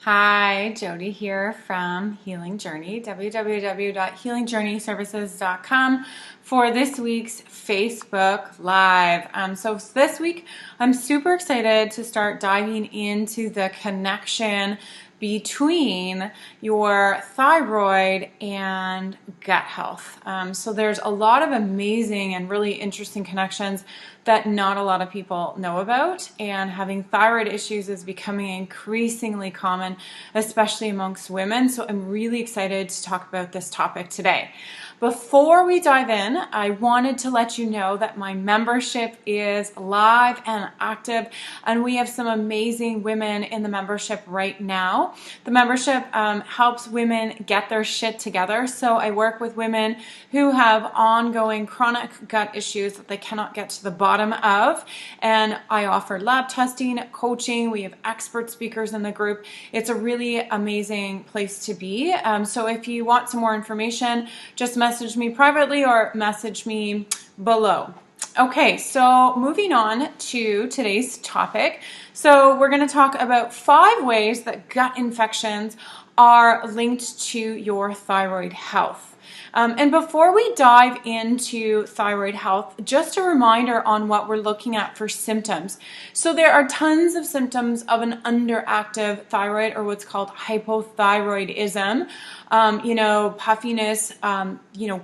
Hi, Jody here from Healing Journey, www.healingjourneyservices.com for this week's Facebook Live. So this week, I'm super excited to start diving into the connection between your thyroid and gut health. So there's a lot of amazing and really interesting connections that not a lot of people know about, and having thyroid issues is becoming increasingly common, especially amongst women. So I'm really excited to talk about this topic today. Before we dive in, I wanted to let you know that my membership is live and active, and we have some amazing women in the membership right now. The membership helps women get their shit together. So I work with women who have ongoing chronic gut issues that they cannot get to the bottom of, and I offer lab testing, coaching. We have expert speakers in the group. It's a really amazing place to be. So if you want some more information, just message me privately or message me below. Okay, so moving on to today's topic. So we're going to talk about 5 ways that gut infections are linked to your thyroid health. And before we dive into thyroid health, just a reminder on what we're looking at for symptoms. So there are tons of symptoms of an underactive thyroid, or what's called hypothyroidism. Puffiness,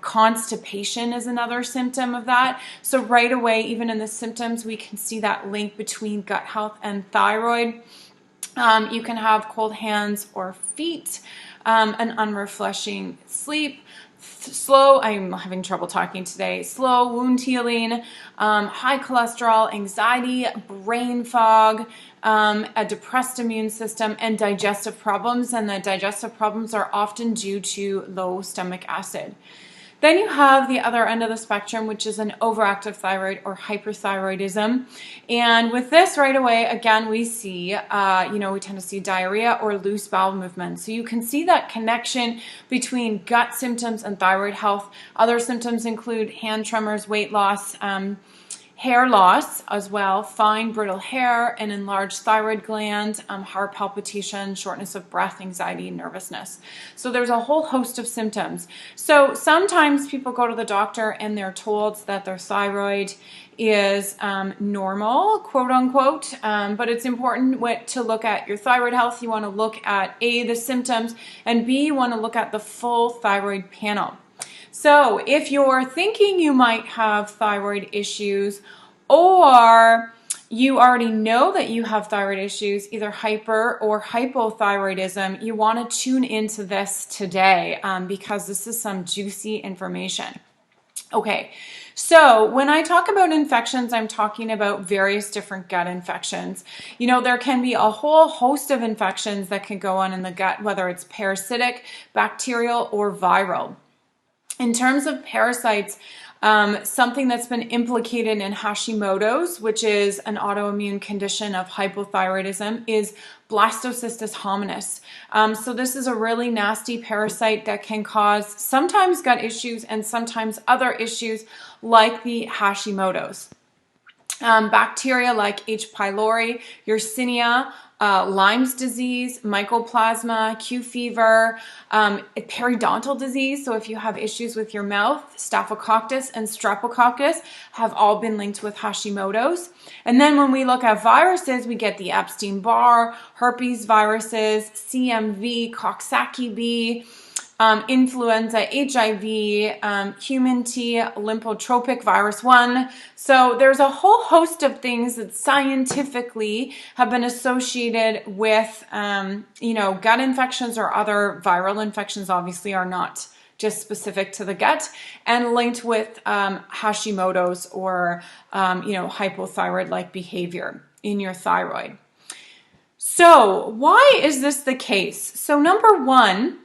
constipation is another symptom of that. So right away, even in the symptoms, we can see that link between gut health and thyroid. You can have cold hands or feet, an unrefreshing sleep, I'm having trouble talking today, slow wound healing, high cholesterol, anxiety, brain fog, a depressed immune system, and digestive problems. And the digestive problems are often due to low stomach acid. Then you have the other end of the spectrum, which is an overactive thyroid or hyperthyroidism. And with this right away, again, we see, we tend to see diarrhea or loose bowel movement. So you can see that connection between gut symptoms and thyroid health. Other symptoms include hand tremors, weight loss, hair loss as well, fine brittle hair, an enlarged thyroid gland, heart palpitation, shortness of breath, anxiety, nervousness. So there's a whole host of symptoms. So sometimes people go to the doctor and they're told that their thyroid is normal, quote unquote, but it's important to look at your thyroid health. You want to look at A, the symptoms, and B, you want to look at the full thyroid panel. So if you're thinking you might have thyroid issues, or you already know that you have thyroid issues, either hyper or hypothyroidism, you want to tune into this today because this is some juicy information. Okay, so when I talk about infections, I'm talking about various different gut infections. There can be a whole host of infections that can go on in the gut, whether it's parasitic, bacterial, or viral. In terms of parasites, something that's been implicated in Hashimoto's, which is an autoimmune condition of hypothyroidism, is Blastocystis hominis. So this is a really nasty parasite that can cause sometimes gut issues and sometimes other issues like the Hashimoto's. Bacteria like H. pylori, Yersinia, Lyme's disease, mycoplasma, Q fever, periodontal disease. So if you have issues with your mouth, Staphylococcus and Streptococcus have all been linked with Hashimoto's. And then when we look at viruses, we get the Epstein-Barr, herpes viruses, CMV, Coxsackie B, influenza, HIV, human T, lymphotropic virus 1. So there's a whole host of things that scientifically have been associated with, gut infections or other viral infections. Obviously are not just specific to the gut, and linked with Hashimoto's or, hypothyroid-like behavior in your thyroid. So why is this the case? So number one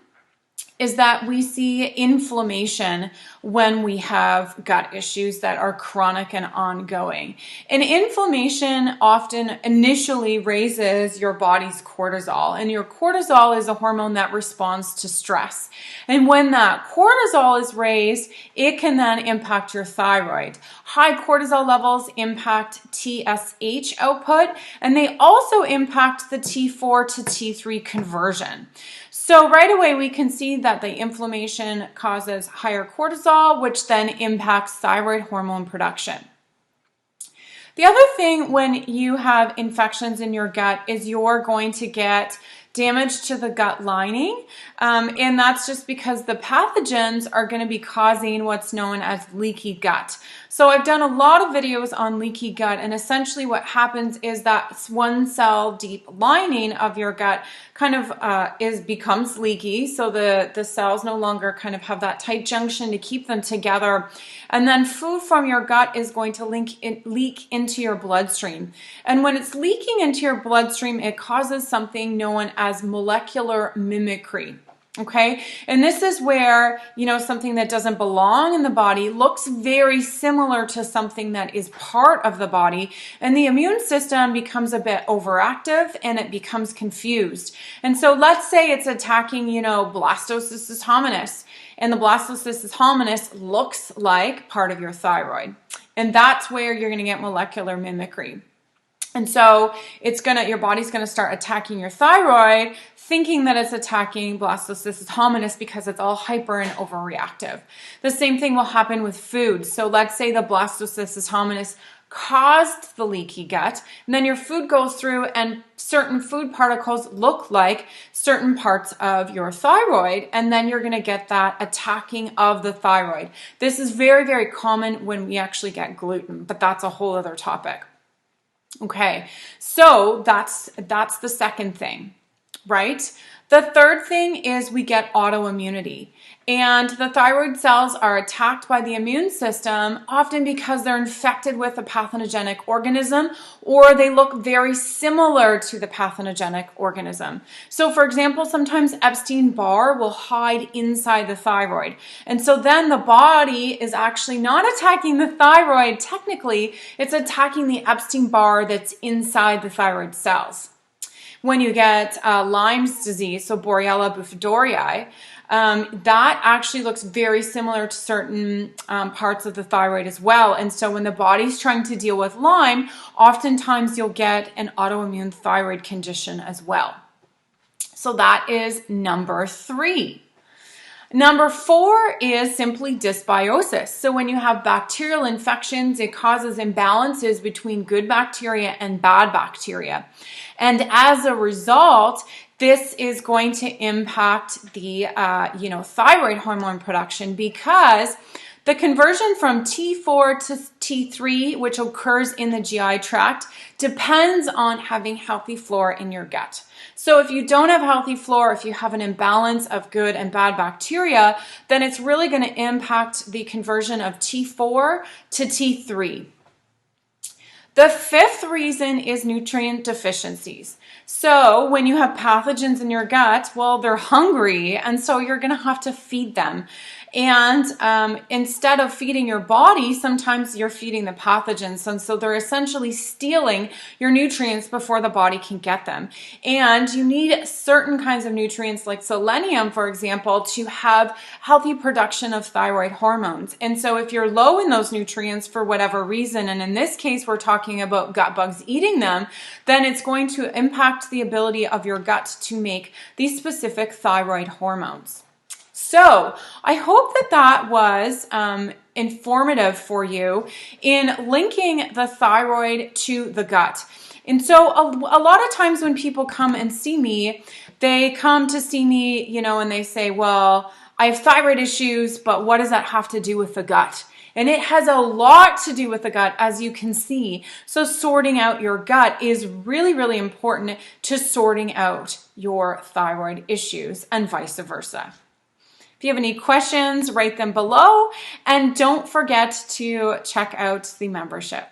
is that we see inflammation when we have gut issues that are chronic and ongoing. And inflammation often initially raises your body's cortisol, and your cortisol is a hormone that responds to stress. And when that cortisol is raised, it can then impact your thyroid. High cortisol levels impact TSH output, and they also impact the T4 to T3 conversion. So right away, we can see that the inflammation causes higher cortisol, which then impacts thyroid hormone production. The other thing when you have infections in your gut is you're going to get damage to the gut lining, and that's just because the pathogens are going to be causing what's known as leaky gut. So I've done a lot of videos on leaky gut, and essentially what happens is that one cell deep lining of your gut kind of becomes leaky, so the cells no longer kind of have that tight junction to keep them together, and then food from your gut is going to leak into your bloodstream. And when it's leaking into your bloodstream, it causes something known as molecular mimicry. Okay, and this is where, something that doesn't belong in the body looks very similar to something that is part of the body, and the immune system becomes a bit overactive and it becomes confused. And so let's say it's attacking, Blastocystis hominis, and the Blastocystis hominis looks like part of your thyroid. And that's where you're going to get molecular mimicry. And so your body's going to start attacking your thyroid, thinking that it's attacking Blastocystis hominis because it's all hyper and overreactive. The same thing will happen with food. So let's say the Blastocystis hominis caused the leaky gut, and then your food goes through and certain food particles look like certain parts of your thyroid, and then you're going to get that attacking of the thyroid. This is very, very common when we actually get gluten, but that's a whole other topic. Okay, so that's the second thing, right? The third thing is we get autoimmunity. And the thyroid cells are attacked by the immune system, often because they're infected with a pathogenic organism, or they look very similar to the pathogenic organism. So for example, sometimes Epstein-Barr will hide inside the thyroid. And so then the body is actually not attacking the thyroid. Technically, it's attacking the Epstein-Barr that's inside the thyroid cells. When you get Lyme's disease, so Borrelia bifidorei, that actually looks very similar to certain parts of the thyroid as well. And so when the body's trying to deal with Lyme, oftentimes you'll get an autoimmune thyroid condition as well. So that is number 3. Number 4 is simply dysbiosis. So when you have bacterial infections, it causes imbalances between good bacteria and bad bacteria. And as a result, this is going to impact the thyroid hormone production, because the conversion from T4 to T3, which occurs in the GI tract, depends on having healthy flora in your gut. So if you don't have healthy flora, if you have an imbalance of good and bad bacteria, then it's really going to impact the conversion of T4 to T3. The 5th reason is nutrient deficiencies. So when you have pathogens in your gut, well, they're hungry, and so you're going to have to feed them. And instead of feeding your body, sometimes you're feeding the pathogens. And so they're essentially stealing your nutrients before the body can get them. And you need certain kinds of nutrients like selenium, for example, to have healthy production of thyroid hormones. And so if you're low in those nutrients for whatever reason, and in this case, we're talking about gut bugs eating them, then it's going to impact the ability of your gut to make these specific thyroid hormones. So I hope that was informative for you in linking the thyroid to the gut. And so a lot of times when people come and see me, they come to see me, and they say, well, I have thyroid issues, but what does that have to do with the gut? And it has a lot to do with the gut, as you can see. So sorting out your gut is really, really important to sorting out your thyroid issues and vice versa. If you have any questions, write them below, and don't forget to check out the membership.